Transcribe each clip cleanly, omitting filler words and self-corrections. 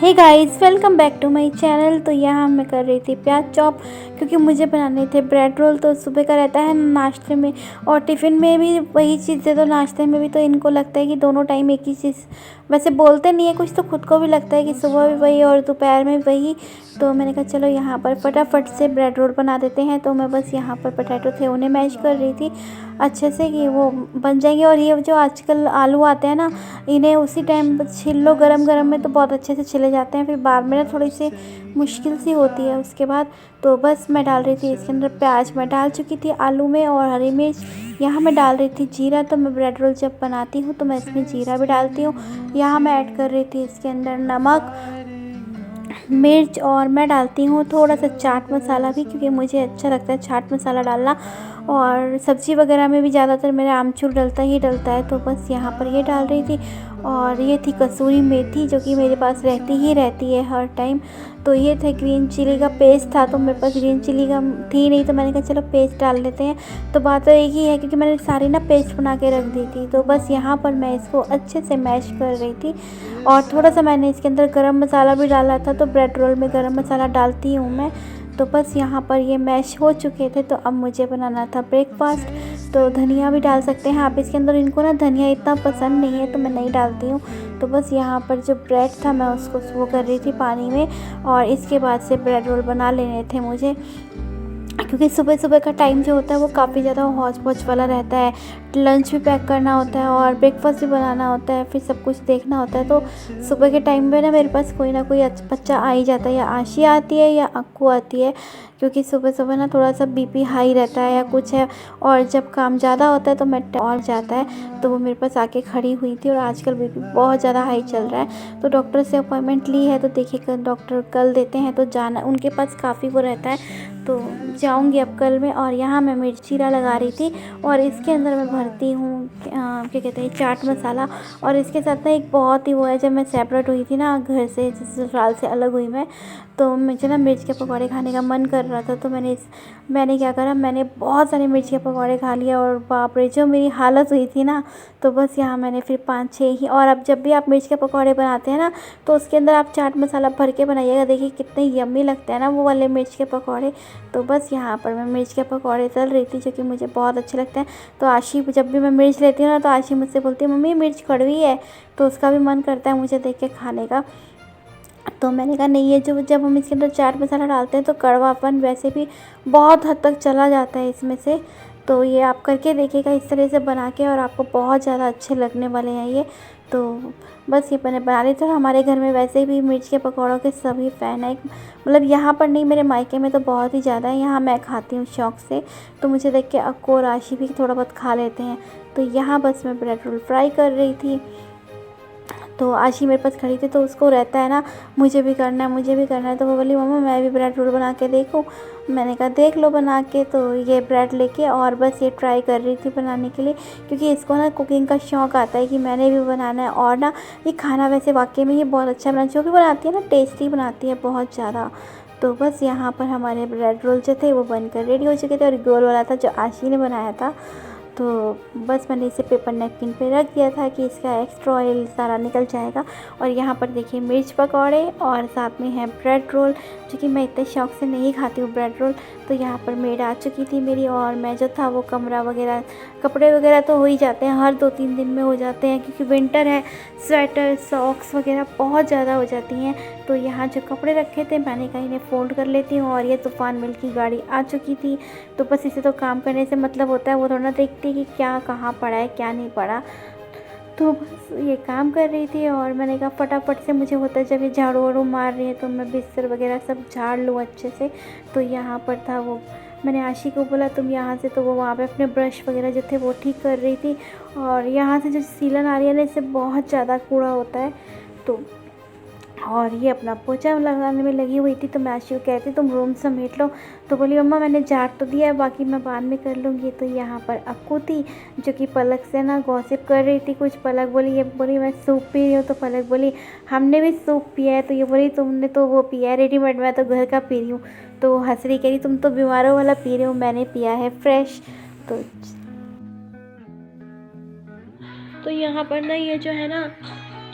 Hey guys, welcome back to my channel. तो यहाँ मैं कर रही थी प्याज चॉप, क्योंकि मुझे बनाने थे ब्रेड रोल। तो सुबह का रहता है नाश्ते में और टिफ़िन में भी वही चीज़ है, तो नाश्ते में भी तो इनको लगता है कि दोनों टाइम एक ही चीज़। वैसे बोलते नहीं है कुछ, तो खुद को भी लगता है कि सुबह भी वही और दोपहर में वही। तो मैंने कहा चलो यहाँ पर फटाफट से ब्रेड रोल बना देते हैं। तो मैं बस यहाँ पर पोटैटो थे उन्हें मैश कर रही थी अच्छे से कि वो बन जाएंगे। और ये जो आजकल आलू आते हैं ना, इन्हें उसी टाइम छील लो गरम गरम में, तो बहुत अच्छे से छिले जाते हैं। फिर बाद में ना थोड़ी सी मुश्किल सी होती है उसके बाद। तो बस मैं डाल रही थी इसके अंदर प्याज मैं डाल चुकी थी आलू में, और हरी मिर्च। यहाँ मैं डाल रही थी जीरा। तो मैं ब्रेड रोल जब बनाती हूँ तो मैं इसमें जीरा भी डालती हूँ। यहाँ मैं ऐड कर रही थी इसके अंदर नमक, मिर्च, और मैं डालती हूँ थोड़ा सा चाट मसाला भी, क्योंकि मुझे अच्छा लगता है चाट मसाला डालना। और सब्ज़ी वगैरह में भी ज़्यादातर मेरे आमचूर डलता है। तो बस यहाँ पर ये डाल रही थी। और ये थी कसूरी मेथी, जो कि मेरे पास रहती है हर टाइम। तो ये थे ग्रीन चिली का पेस्ट था, तो मेरे पास ग्रीन चिली का थी नहीं, तो मैंने कहा चलो पेस्ट डाल लेते हैं। तो बात तो एक ही है, क्योंकि मैंने सारी ना पेस्ट बना के रख दी थी। तो बस यहाँ पर मैं इसको अच्छे से मैश कर रही थी। और थोड़ा सा मैंने इसके अंदर गरम मसाला भी डाला था, तो ब्रेड रोल में गरम मसाला डालती हूँ मैं। तो बस यहाँ पर ये मैश हो चुके थे। तो अब मुझे बनाना था ब्रेकफास्ट। तो धनिया भी डाल सकते हैं आप इसके अंदर। इनको ना धनिया इतना पसंद नहीं है, तो मैं नहीं डालती हूँ। तो बस यहाँ पर जो ब्रेड था मैं उसको वो कर रही थी पानी में, और इसके बाद से ब्रेड रोल बना लेने थे मुझे, क्योंकि सुबह सुबह का टाइम जो होता है वो काफ़ी ज़्यादा हौच पौच वाला रहता है। लंच भी पैक करना होता है और ब्रेकफास्ट भी बनाना होता है, फिर सब कुछ देखना होता है। तो सुबह के टाइम पे ना मेरे पास कोई ना कोई बच्चा आ ही जाता है, या आशी आती है या अक्कू आती है, क्योंकि सुबह सुबह ना थोड़ा सा बीपी हाई रहता है या कुछ है। और जब काम ज़्यादा होता है तो मैं और जाता है, तो वो मेरे पास आके खड़ी हुई थी। और आजकल बीपी बहुत ज़्यादा हाई चल रहा है, तो डॉक्टर से अपॉइंटमेंट ली है। तो देखिए डॉक्टर कल देते हैं, तो जाना उनके पास काफ़ी वो रहता है, तो जाऊंगी अब कल में। और यहाँ मैं मिर्चीरा लगा रही थी, और इसके अंदर मैं भरती हूँ क्या कहते हैं चाट मसाला। और इसके साथ ना एक बहुत ही वो है, जब मैं सेपरेट हुई थी ना घर से, ससुराल से अलग हुई मैं, तो मुझे ना मिर्च के पकौड़े खाने का मन कर रहा था। तो मैंने क्या करा, मैंने बहुत सारे मिर्च के पकौड़े खा लिए, और बाप रे जो मेरी हालत हुई थी ना। तो बस यहाँ मैंने फिर 5-6 ही। और अब जब भी आप मिर्च के पकौड़े बनाते हैं ना, तो उसके अंदर आप चाट मसाला भर के बनाइएगा, देखिए कितने यम्मी लगते हैं ना वो वाले मिर्च के पकौड़े। तो बस यहाँ पर मैं मिर्च के पकौड़े तल रही थी, जो कि मुझे बहुत अच्छे लगते हैं। तो आशी जब भी मैं मिर्च लेती हूँ ना, तो आशी मुझसे बोलती है मम्मी मिर्च कड़वी है, तो उसका भी मन करता है मुझे देख के खाने का। तो मैंने कहा नहीं, ये जो जब हम इसके अंदर चाट मसाला डालते हैं तो कड़वापन वैसे भी बहुत हद तक चला जाता है इसमें से। तो ये आप करके देखिएगा इस तरह से बना के, और आपको बहुत ज़्यादा अच्छे लगने वाले हैं ये। तो बस ये मैंने बना ली थी। और हमारे घर में वैसे भी मिर्च के पकौड़ों के सभी फ़ैन है, मतलब यहाँ पर नहीं, मेरे मायके में तो बहुत ही ज़्यादा है। यहाँ मैं खाती हूँ शौक़ से, तो मुझे देख के अक्को और आशी भी थोड़ा बहुत खा लेते हैं। तो यहाँ बस मैं ब्रेड रोल फ्राई कर रही थी। तो आशी मेरे पास खड़ी थी, तो उसको रहता है ना मुझे भी करना है, मुझे भी करना है। तो वो बोली मम्मा मैं भी ब्रेड रोल बना के देखूँ। मैंने कहा देख लो बना के। तो ये ब्रेड लेके और बस ये ट्राई कर रही थी बनाने के लिए, क्योंकि इसको ना कुकिंग का शौक़ आता है कि मैंने भी बनाना है। और ना ये खाना वैसे वाकई में ये बहुत अच्छा बना, जो भी बनाती है ना टेस्टी बनाती है बहुत ज़्यादा। तो बस यहाँ पर हमारे ब्रेड रोल जो थे वो बनकर रेडी हो चुके थे। और गोल वाला था जो आशी ने बनाया था, तो बस मैंने इसे पेपर नैपकिन पे रख दिया था कि इसका एक्स्ट्रा ऑयल सारा निकल जाएगा। और यहाँ पर देखिए मिर्च पकौड़े और साथ में है ब्रेड रोल, जो कि मैं इतने शौक़ से नहीं खाती हूँ ब्रेड रोल। तो यहाँ पर मेड आ चुकी थी मेरी, और मैं जो था वो कमरा वगैरह कपड़े वगैरह तो हो ही जाते हैं, हर 2-3 दिन में हो जाते हैं, क्योंकि विंटर है। स्वेटर सॉक्स वगैरह बहुत ज़्यादा हो जाती हैं। तो यहाँ जो कपड़े रखे थे मैंने कहा इन्हें फ़ोल्ड कर लेती हूँ। और ये तूफ़ान मिल की गाड़ी आ चुकी थी, तो बस इसे तो काम करने से मतलब होता है, वो थोड़ा ना देखती कि क्या कहाँ पड़ा है क्या नहीं पड़ा। तो बस ये काम कर रही थी, और मैंने कहा फटाफट से मुझे होता है जब ये झाड़ू वाड़ू मार रही है तो मैं बिस्तर वगैरह सब झाड़ लूँ अच्छे से। तो यहाँ पर था वो, मैंने आशी को बोला तुम यहाँ से, तो वो वहाँ पे अपने ब्रश वगैरह जो थे वो ठीक कर रही थी। और यहाँ से जो सीलन आ रही है ना, इससे बहुत ज़्यादा कूड़ा होता है। तो और ये अपना पोछा लगाने में लगी हुई थी। तो मैं आशी को कहती तुम रूम समेट लो, तो बोली मम्मा मैंने झाड़ तो दिया है, बाकी मैं बाद में कर लूँगी। तो यहाँ पर अक्कू थी, जो कि पलक से ना गॉसिप कर रही थी कुछ। पलक बोली, ये बोली मैं सूप पी रही हूँ, तो पलक बोली हमने भी सूप पिया है। तो ये बोली तुमने तो वो पिया है रेडीमेड, मैं तो घर का पी रही हूँ। तो हंस रही, कह रही तुम तो बीमारों वाला पी रहे हो, मैंने पिया है फ्रेश। तो यहाँ पर ना ये जो है ना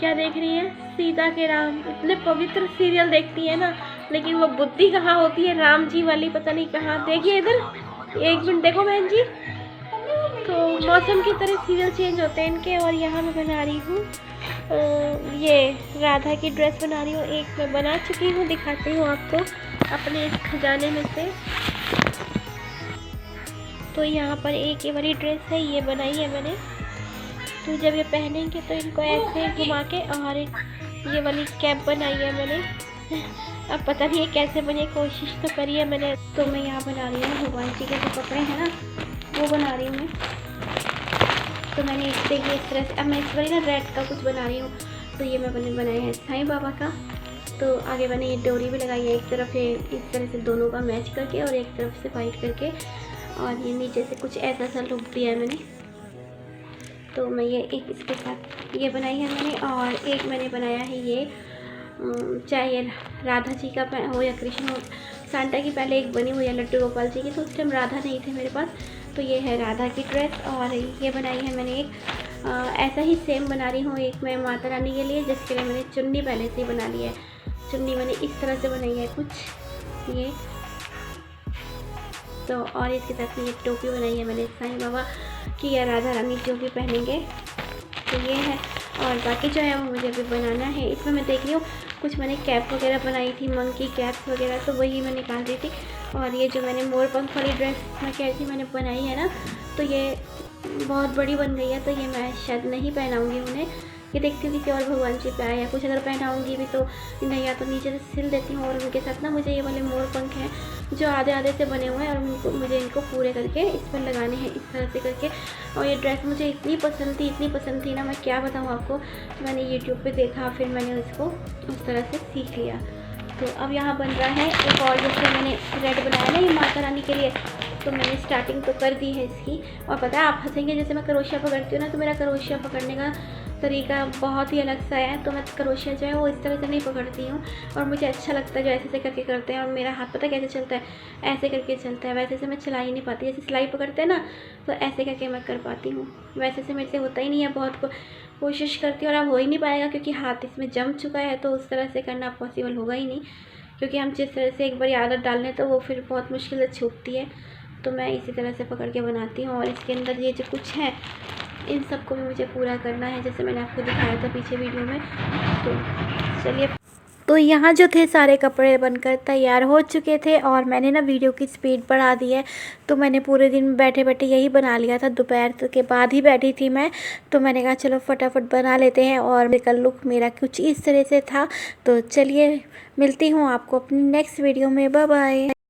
क्या देख रही है? सीता के राम। इतने पवित्र सीरियल देखती है ना, लेकिन वो बुद्धि कहाँ होती है राम जी वाली, पता नहीं कहाँ। देखिए इधर, एक मिनट देखो बहन जी। तो मौसम की तरह सीरियल चेंज होते हैं इनके। और यहाँ मैं बना रही हूँ ये राधा की ड्रेस बना रही हूँ। एक मैं बना चुकी हूँ, दिखाती हूँ आपको अपने इस खजाने में से। तो यहाँ पर एक ये वाली ड्रेस है, ये बनाई है मैंने। तो जब ये पहनेंगे तो इनको ऐसे घुमा के, और ये वाली कैप बनाई है मैंने। अब पता नहीं है कैसे बने, कोशिश तो करी है मैंने। तो मैं यहाँ बना रही हूँ भगवान जी के जो कपड़े हैं ना, वो बना रही हूँ मैं। तो मैंने देखिए इस तरह से, अब मैं इस बार ना रेड का कुछ बना रही हूँ। तो ये मैंने बनाया है साईं बाबा का। तो आगे मैंने ये डोरी भी लगाई है, एक तरफ ये इस तरह से दोनों का मैच करके और एक तरफ से वाइट करके, और ये नीचे से कुछ ऐसा सा लुक दिया है मैंने। तो मैं ये एक इसके साथ ये बनाई है मैंने। और एक मैंने बनाया है ये, चाहे राधा जी का हो या कृष्ण हो, सांता की पहले एक बनी हुई है लड्डू गोपाल जी की, तो उस टाइम राधा नहीं थे मेरे पास। तो ये है राधा की ड्रेस। और ये बनाई है मैंने एक ऐसा ही सेम बना रही हूँ एक मैं माता रानी के लिए, जिसके लिए मैंने चुन्नी पहले से ही बना ली है। चुन्नी मैंने इस तरह से बनाई है कुछ ये। तो और इसके साथ में ये टोपी बनाई है मैंने साईं बाबा की या राधा रानी जो भी पहनेंगे। तो ये है। और बाकी जो है वो मुझे अभी बनाना है। इसमें मैं देख रही हूँ कुछ मैंने कैप वगैरह बनाई थी, मंकी कैप्स वगैरह, तो वही मैं निकाल रही थी। और ये जो मैंने मोर पंख वाली ड्रेस मैं कह रही थी मैंने बनाई है ना, तो ये बहुत बड़ी बन गई है। तो ये मैं शायद नहीं पहनाऊँगी उन्हें, ये देखती हूँ किसी और भगवान जी पे आए, या कुछ अगर पहनाऊँगी भी तो नहीं, या तो नीचे से सिल देती हूँ। और उनके साथ ना मुझे ये वाले मोर पंख हैं जो आधे आधे से बने हुए हैं, और मुझे इनको पूरे करके इस पर लगाने हैं इस तरह से करके। और ये ड्रेस मुझे इतनी पसंद थी ना, मैं क्या बताऊँ आपको। मैंने यूट्यूब पे देखा, फिर मैंने इसको उस तरह से सीख लिया। तो अब यहाँ बन रहा है एक और, जैसे मैंने रेड बनाया ना ये माता रानी के लिए, तो मैंने स्टार्टिंग तो कर दी है इसकी। और पता है आप हंसेंगे, जैसे मैं क्रोशिया पकड़ती हूँ ना, तो मेरा क्रोशिया पकड़ने का तरीका बहुत ही अलग सा है। तो मैं क्रोशिया जो है वो इस तरह से नहीं पकड़ती हूँ, और मुझे अच्छा लगता है जो ऐसे करके करते हैं। और मेरा हाथ पता कैसे चलता है, ऐसे करके चलता है। वैसे से मैं चला ही नहीं पाती, जैसे सिलाई पकड़ते हैं ना, तो ऐसे करके मैं कर पाती हूँ। वैसे से मेरे से होता ही नहीं है, बहुत कोशिश करती हूँ और अब हो ही नहीं पाएगा, क्योंकि हाथ इसमें जम चुका है। तो उस तरह से करना पॉसिबल होगा ही नहीं, क्योंकि हम जिस तरह से एक बार आदत डाल लें तो वो फिर बहुत मुश्किल से छूटती है। तो मैं इसी तरह से पकड़ के बनाती हूँ। और इसके अंदर ये जो कुछ है, इन सब को भी मुझे पूरा करना है, जैसे मैंने आपको दिखाया था पीछे वीडियो में। तो चलिए। तो यहाँ जो थे सारे कपड़े बनकर तैयार हो चुके थे, और मैंने ना वीडियो की स्पीड बढ़ा दी है। तो मैंने पूरे दिन बैठे बैठे यही बना लिया था, दोपहर के बाद ही बैठी थी मैं। तो मैंने कहा चलो फटाफट बना लेते हैं। और कल लुक मेरा कुछ इस तरह से था। तो चलिए मिलती हूँ आपको अपनी नेक्स्ट वीडियो में। Bye bye.